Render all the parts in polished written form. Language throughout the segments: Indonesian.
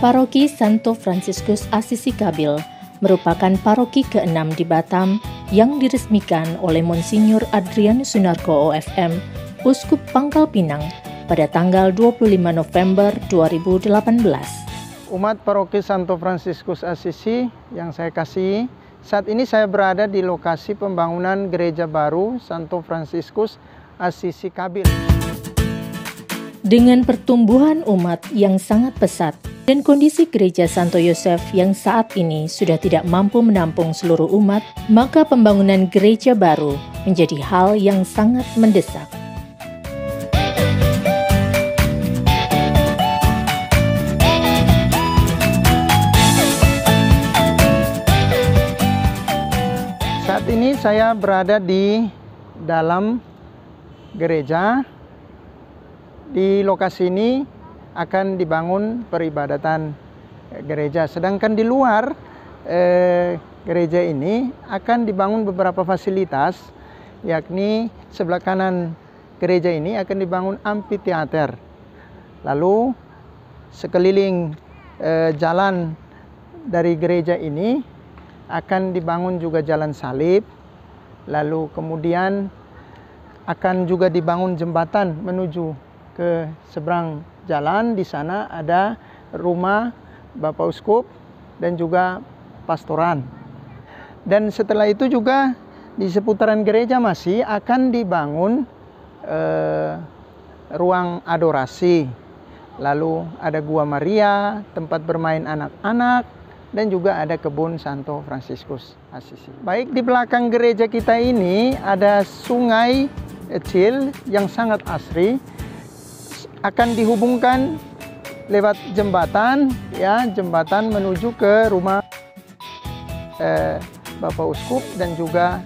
Paroki Santo Fransiskus Assisi Kabil merupakan paroki ke-6 di Batam yang diresmikan oleh Monsinyur Adrianus Sunarko OFM, Uskup Pangkal Pinang, pada tanggal 25 November 2018. Umat Paroki Santo Fransiskus Assisi yang saya kasihi, saat ini saya berada di lokasi pembangunan gereja baru Santo Fransiskus Assisi Kabil. Dengan pertumbuhan umat yang sangat pesat dan kondisi gereja Santo Yosef yang saat ini sudah tidak mampu menampung seluruh umat, maka pembangunan gereja baru menjadi hal yang sangat mendesak. Saat ini saya berada di dalam gereja. Di lokasi ini akan dibangun peribadatan gereja. Sedangkan di luar gereja ini akan dibangun beberapa fasilitas, yakni sebelah kanan gereja ini akan dibangun amphitheater. Lalu sekeliling jalan dari gereja ini akan dibangun juga jalan salib. Lalu kemudian akan juga dibangun jembatan menuju ke seberang jalan. Di sana ada rumah Bapak Uskup dan juga pastoran. Dan setelah itu juga di seputaran gereja masih akan dibangun ruang adorasi. Lalu ada Gua Maria, tempat bermain anak-anak, dan juga ada kebun Santo Fransiskus Assisi. Baik, di belakang gereja kita ini ada sungai kecil yang sangat asri, akan dihubungkan lewat jembatan, ya, jembatan menuju ke rumah Bapak Uskup dan juga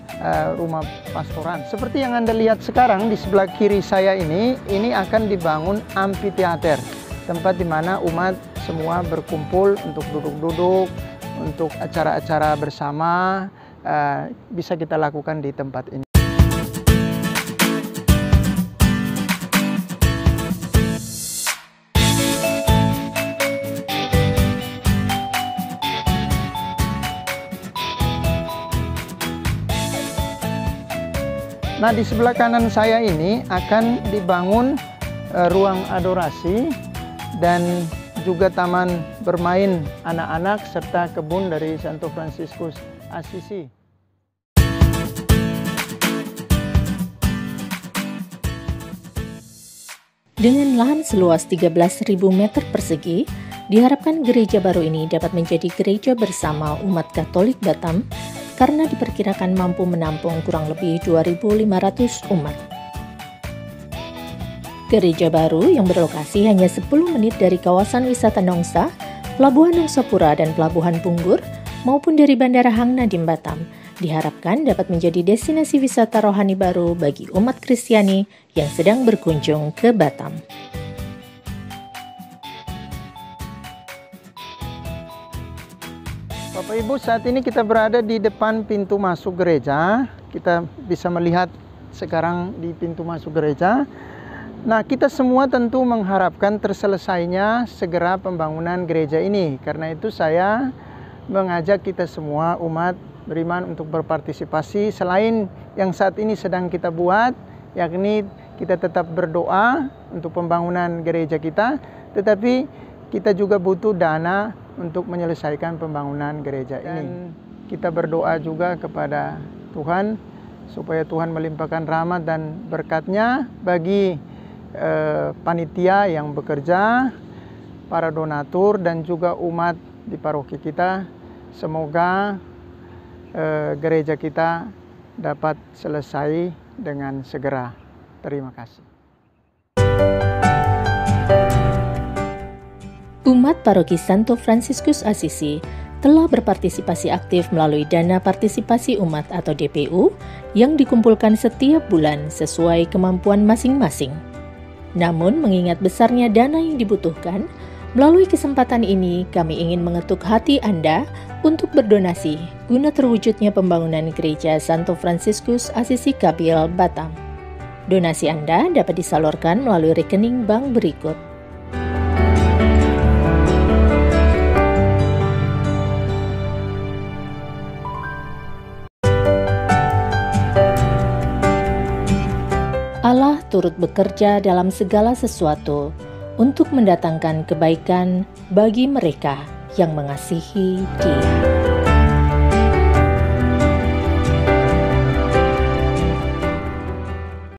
rumah pastoran. Seperti yang Anda lihat sekarang di sebelah kiri saya ini akan dibangun amphitheater, tempat di mana umat semua berkumpul untuk duduk-duduk, untuk acara-acara bersama, bisa kita lakukan di tempat ini. Nah, di sebelah kanan saya ini akan dibangun ruang adorasi dan juga taman bermain anak-anak serta kebun dari Santo Fransiskus Assisi. Dengan lahan seluas 13.000 meter persegi, diharapkan gereja baru ini dapat menjadi gereja bersama umat Katolik Batam karena diperkirakan mampu menampung kurang lebih 2.500 umat. Gereja baru yang berlokasi hanya 10 menit dari kawasan wisata Nongsa, Pelabuhan Nongsapura dan Pelabuhan Punggur, maupun dari Bandara Hang Nadiem Batam, diharapkan dapat menjadi destinasi wisata rohani baru bagi umat Kristiani yang sedang berkunjung ke Batam. Bapak Ibu, saat ini kita berada di depan pintu masuk gereja. Kita bisa melihat sekarang di pintu masuk gereja. Nah, kita semua tentu mengharapkan terselesainya segera pembangunan gereja ini. Karena itu saya mengajak kita semua umat beriman untuk berpartisipasi selain yang saat ini sedang kita buat, yakni kita tetap berdoa untuk pembangunan gereja kita, tetapi kita juga butuh dana untuk menyelesaikan pembangunan gereja ini. Dan kita berdoa juga kepada Tuhan supaya Tuhan melimpahkan rahmat dan berkat-Nya bagi panitia yang bekerja, para donatur dan juga umat di paroki kita. Semoga gereja kita dapat selesai dengan segera. Terima kasih. Umat Paroki Santo Fransiskus Assisi telah berpartisipasi aktif melalui dana partisipasi umat atau DPU yang dikumpulkan setiap bulan sesuai kemampuan masing-masing. Namun, mengingat besarnya dana yang dibutuhkan, melalui kesempatan ini kami ingin mengetuk hati Anda untuk berdonasi guna terwujudnya pembangunan gereja Santo Fransiskus Assisi Kabil, Batam. Donasi Anda dapat disalurkan melalui rekening bank berikut: turut bekerja dalam segala sesuatu untuk mendatangkan kebaikan bagi mereka yang mengasihi Dia.